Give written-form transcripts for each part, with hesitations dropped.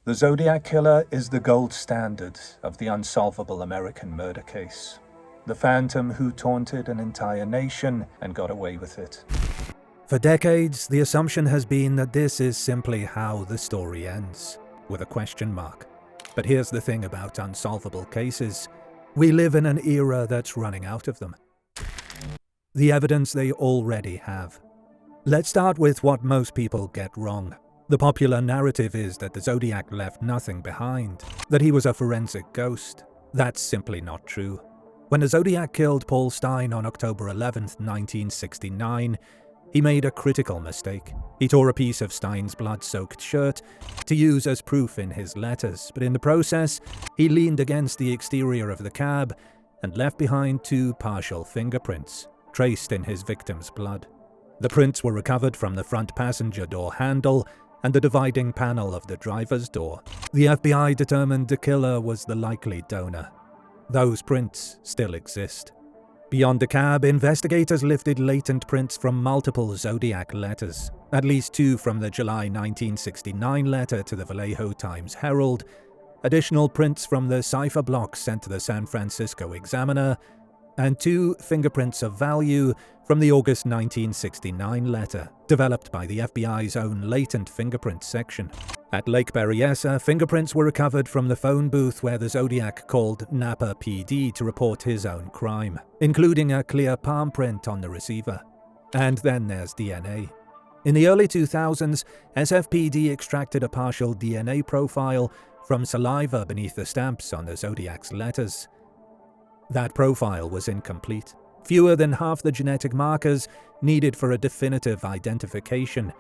The Zodiac Killer is the gold standard of the unsolvable American murder case. The phantom who taunted an entire nation and got away with it. For decades, the assumption has been that this is simply how the story ends, with a question mark. But here's the thing about unsolvable cases. We live in an era that's running out of them. The evidence they already have. Let's start with what most people get wrong. The popular narrative is that the Zodiac left nothing behind, that he was a forensic ghost. That's simply not true. When the Zodiac killed Paul Stine on October 11th, 1969, he made a critical mistake. He tore a piece of Stine's blood-soaked shirt to use as proof in his letters, but in the process, he leaned against the exterior of the cab and left behind 2 partial fingerprints, traced in his victim's blood. The prints were recovered from the front passenger door handle and the dividing panel of the driver's door. The FBI determined the killer was the likely donor. Those prints still exist. Beyond the cab, investigators lifted latent prints from multiple Zodiac letters, at least 2 from the July 1969 letter to the Vallejo Times-Herald, additional prints from the cipher blocks sent to the San Francisco Examiner, and 2 fingerprints of value from the August 1969 letter, developed by the FBI's own latent fingerprint section. At Lake Berryessa, fingerprints were recovered from the phone booth where the Zodiac called Napa PD to report his own crime, including a clear palm print on the receiver. And then there's DNA. In the early 2000s, SFPD extracted a partial DNA profile from saliva beneath the stamps on the Zodiac's letters. That profile was incomplete. Fewer than half the genetic markers needed for a definitive identification.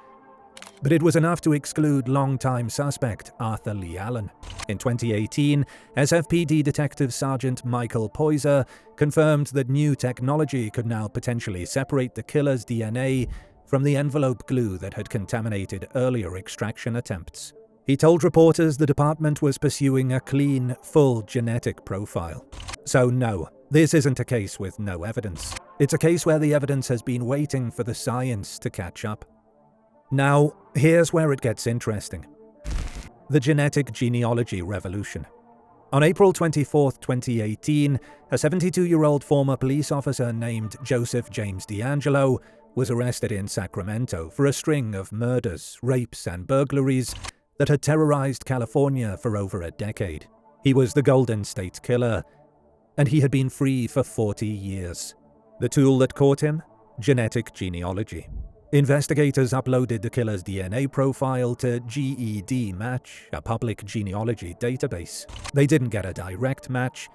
But it was enough to exclude longtime suspect Arthur Lee Allen. In 2018, SFPD Detective Sergeant Michael Poyser confirmed that new technology could now potentially separate the killer's DNA from the envelope glue that had contaminated earlier extraction attempts. He told reporters the department was pursuing a clean, full genetic profile. So no, this isn't a case with no evidence. It's a case where the evidence has been waiting for the science to catch up. Now, here's where it gets interesting. The genetic genealogy revolution. On April 24, 2018, a 72-year-old former police officer named Joseph James D'Angelo was arrested in Sacramento for a string of murders, rapes, and burglaries that had terrorized California for over a decade. He was the Golden State Killer, and he had been free for 40 years. The tool that caught him? Genetic genealogy. Investigators uploaded the killer's DNA profile to GED Match, a public genealogy database. They didn't get a direct match.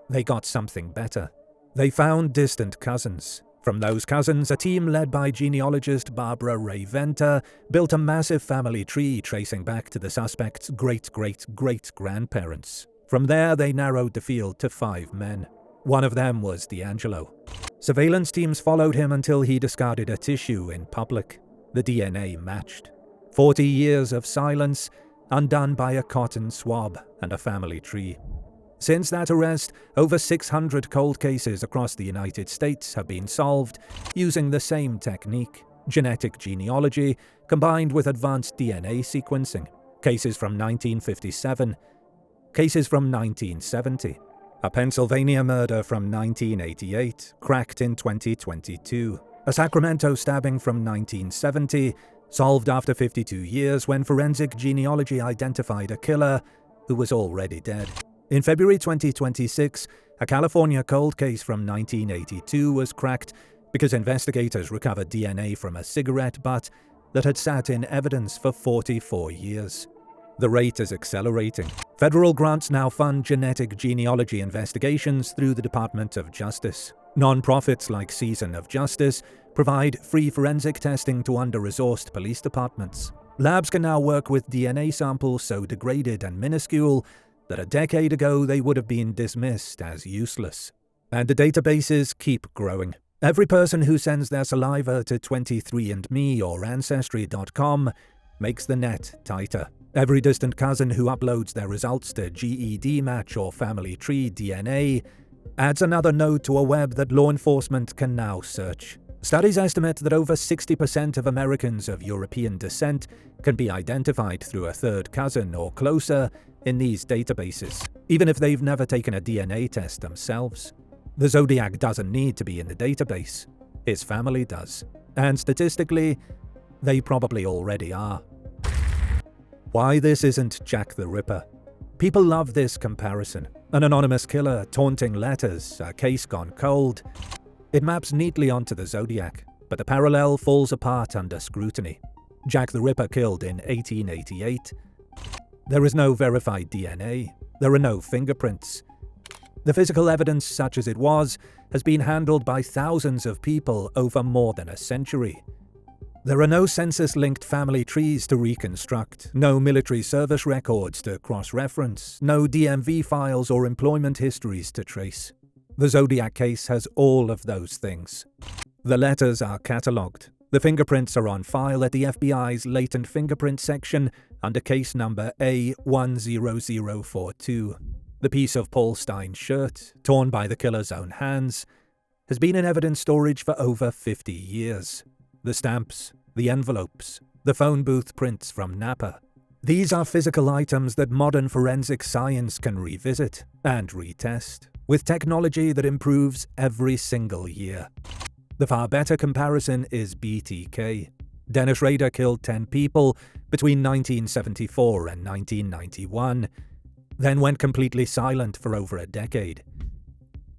They got something better. They found distant cousins. From those cousins, a team led by genealogist Barbara Ray Venter built a massive family tree tracing back to the suspect's great-great-great-grandparents. From there, they narrowed the field to 5 men. One of them was D'Angelo. Surveillance teams followed him until he discarded a tissue in public. The DNA matched. 40 years of silence, undone by a cotton swab and a family tree. Since that arrest, over 600 cold cases across the United States have been solved using the same technique, genetic genealogy, combined with advanced DNA sequencing. Cases from 1957, cases from 1970, a Pennsylvania murder from 1988, cracked in 2022, a Sacramento stabbing from 1970, solved after 52 years when forensic genealogy identified a killer who was already dead. In February 2026, a California cold case from 1982 was cracked because investigators recovered DNA from a cigarette butt that had sat in evidence for 44 years. The rate is accelerating. Federal grants now fund genetic genealogy investigations through the Department of Justice. Non-profits like Season of Justice provide free forensic testing to under-resourced police departments. Labs can now work with DNA samples so degraded and minuscule that a decade ago they would have been dismissed as useless. And the databases keep growing. Every person who sends their saliva to 23andMe or Ancestry.com makes the net tighter. Every distant cousin who uploads their results to GED Match or Family Tree DNA adds another node to a web that law enforcement can now search. Studies estimate that over 60% of Americans of European descent can be identified through a third cousin or closer in these databases, even if they've never taken a DNA test themselves. The Zodiac doesn't need to be in the database. His family does. And statistically, they probably already are. Why this isn't Jack the Ripper? People love this comparison. An anonymous killer, taunting letters, a case gone cold. It maps neatly onto the Zodiac, but the parallel falls apart under scrutiny. Jack the Ripper killed in 1888. There is no verified DNA. There are no fingerprints. The physical evidence, such as it was, has been handled by thousands of people over more than a century. There are no census-linked family trees to reconstruct, no military service records to cross-reference, no DMV files or employment histories to trace. The Zodiac case has all of those things. The letters are catalogued. The fingerprints are on file at the FBI's latent fingerprint section under case number A10042. The piece of Paul Stein's shirt, torn by the killer's own hands, has been in evidence storage for over 50 years. The stamps, the envelopes, the phone booth prints from Napa. These are physical items that modern forensic science can revisit and retest, with technology that improves every single year. The far better comparison is BTK. Dennis Rader killed 10 people between 1974 and 1991, then went completely silent for over a decade.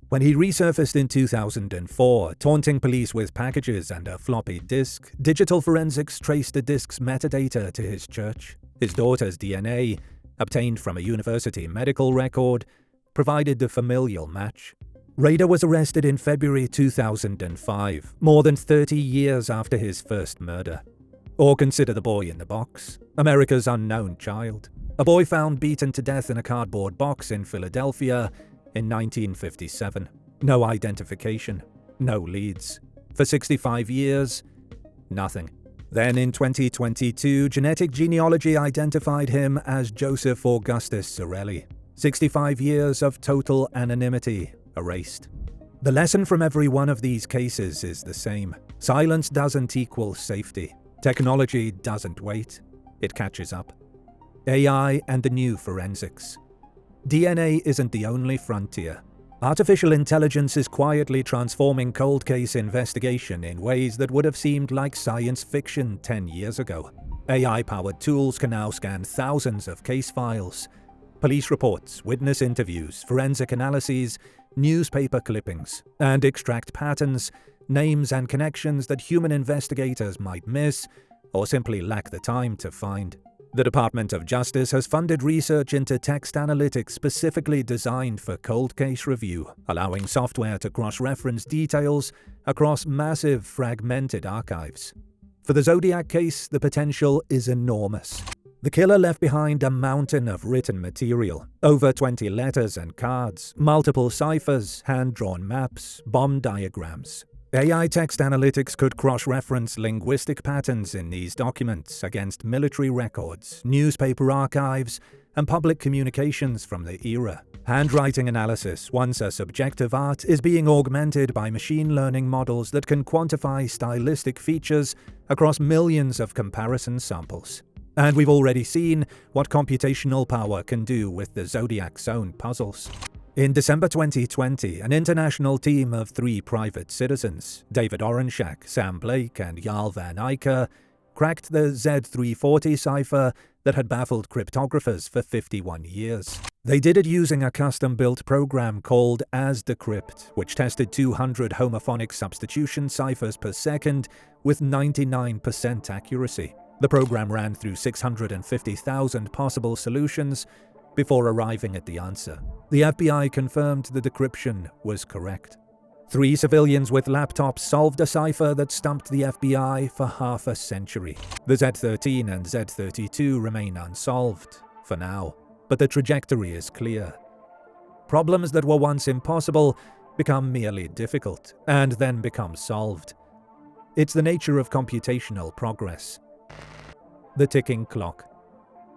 When he resurfaced in 2004, taunting police with packages and a floppy disk, digital forensics traced the disk's metadata to his church. His daughter's DNA, obtained from a university medical record, provided the familial match. Rader was arrested in February 2005, more than 30 years after his first murder. Or consider the boy in the box, America's unknown child. A boy found beaten to death in a cardboard box in Philadelphia in 1957. No identification, no leads. For 65 years, nothing. Then in 2022, genetic genealogy identified him as Joseph Augustus Sorelli. 65 years of total anonymity erased. The lesson from every one of these cases is the same. Silence doesn't equal safety. Technology doesn't wait. It catches up. AI and the new forensics. DNA isn't the only frontier. Artificial intelligence is quietly transforming cold case investigation in ways that would have seemed like science fiction 10 years ago. AI-powered tools can now scan thousands of case files, police reports, witness interviews, forensic analyses, newspaper clippings, and extract patterns, names, and connections that human investigators might miss or simply lack the time to find. The Department of Justice has funded research into text analytics specifically designed for cold case review, allowing software to cross-reference details across massive fragmented archives. For the Zodiac case, the potential is enormous. The killer left behind a mountain of written material, over 20 letters and cards, multiple ciphers, hand-drawn maps, bomb diagrams. AI text analytics could cross-reference linguistic patterns in these documents against military records, newspaper archives, and public communications from the era. Handwriting analysis, once a subjective art, is being augmented by machine learning models that can quantify stylistic features across millions of comparison samples. And we've already seen what computational power can do with the Zodiac's own puzzles. In December 2020, an international team of 3 private citizens, David Orenschak, Sam Blake, and Jarl Van Eyck, cracked the Z340 cipher that had baffled cryptographers for 51 years. They did it using a custom-built program called AsDecrypt, which tested 200 homophonic substitution ciphers per second with 99% accuracy. The program ran through 650,000 possible solutions before arriving at the answer. The FBI confirmed the decryption was correct. 3 civilians with laptops solved a cipher that stumped the FBI for half a century. The Z13 and Z32 remain unsolved, for now, but the trajectory is clear. Problems that were once impossible become merely difficult, and then become solved. It's the nature of computational progress. The ticking clock.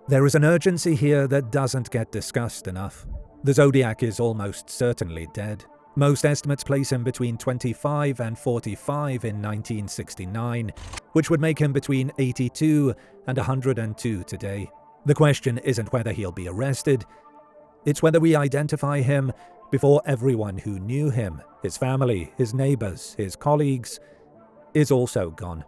There is an urgency here that doesn't get discussed enough. The Zodiac is almost certainly dead. Most estimates place him between 25 and 45 in 1969, which would make him between 82 and 102 today. The question isn't whether he'll be arrested, it's whether we identify him before everyone who knew him, his family, his neighbors, his colleagues, is also gone.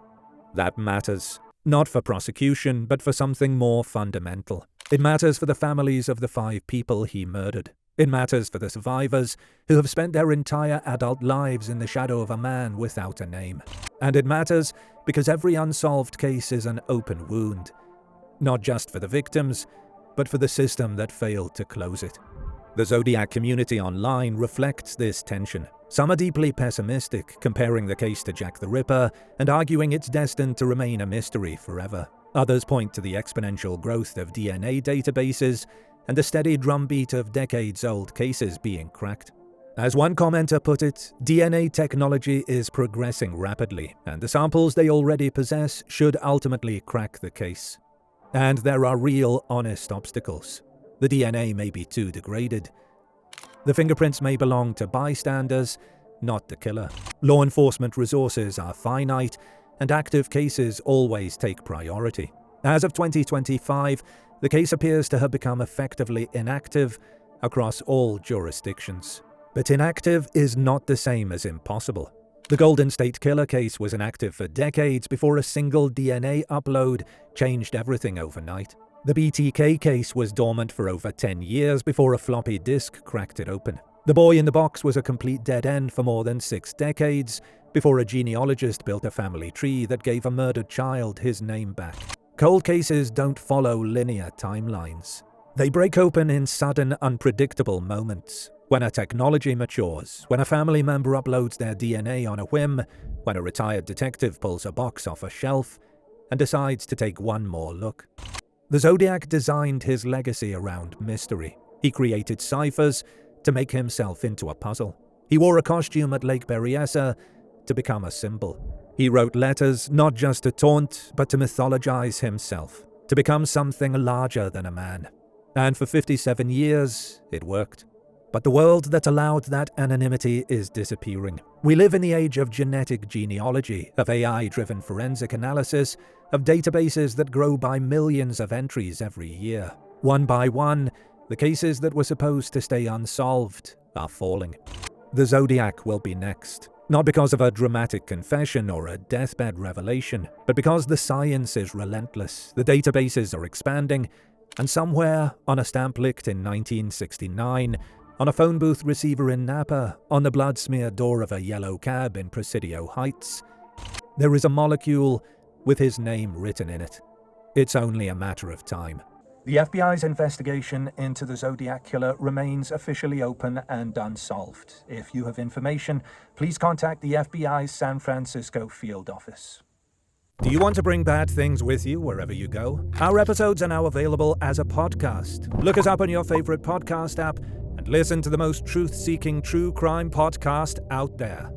That matters, not for prosecution, but for something more fundamental. It matters for the families of the 5 people he murdered. It matters for the survivors who have spent their entire adult lives in the shadow of a man without a name. And it matters because every unsolved case is an open wound, not just for the victims, but for the system that failed to close it. The Zodiac community online reflects this tension. Some are deeply pessimistic, comparing the case to Jack the Ripper and arguing it's destined to remain a mystery forever. Others point to the exponential growth of DNA databases and the steady drumbeat of decades-old cases being cracked. As one commenter put it, DNA technology is progressing rapidly, and the samples they already possess should ultimately crack the case. And there are real, honest obstacles. The DNA may be too degraded. The fingerprints may belong to bystanders, not the killer. Law enforcement resources are finite, and active cases always take priority. As of 2025, the case appears to have become effectively inactive across all jurisdictions. But inactive is not the same as impossible. The Golden State Killer case was inactive for decades before a single DNA upload changed everything overnight. The BTK case was dormant for over 10 years before a floppy disk cracked it open. The boy in the box was a complete dead end for more than 6 decades before a genealogist built a family tree that gave a murdered child his name back. Cold cases don't follow linear timelines. They break open in sudden, unpredictable moments. When a technology matures, when a family member uploads their DNA on a whim, when a retired detective pulls a box off a shelf and decides to take one more look. The Zodiac designed his legacy around mystery. He created ciphers to make himself into a puzzle. He wore a costume at Lake Berryessa to become a symbol. He wrote letters not just to taunt, but to mythologize himself, to become something larger than a man. And for 57 years, it worked. But the world that allowed that anonymity is disappearing. We live in the age of genetic genealogy, of AI-driven forensic analysis, of databases that grow by millions of entries every year. One by one, the cases that were supposed to stay unsolved are falling. The Zodiac will be next. Not because of a dramatic confession or a deathbed revelation, but because the science is relentless, the databases are expanding, and somewhere, on a stamp licked in 1969, on a phone booth receiver in Napa, on the blood-smeared door of a yellow cab in Presidio Heights, there is a molecule with his name written in it. It's only a matter of time. The FBI's investigation into the Zodiac Killer remains officially open and unsolved. If you have information, please contact the FBI's San Francisco field office. Do you want to bring bad things with you wherever you go? Our episodes are now available as a podcast. Look us up on your favorite podcast app and listen to the most truth-seeking true crime podcast out there.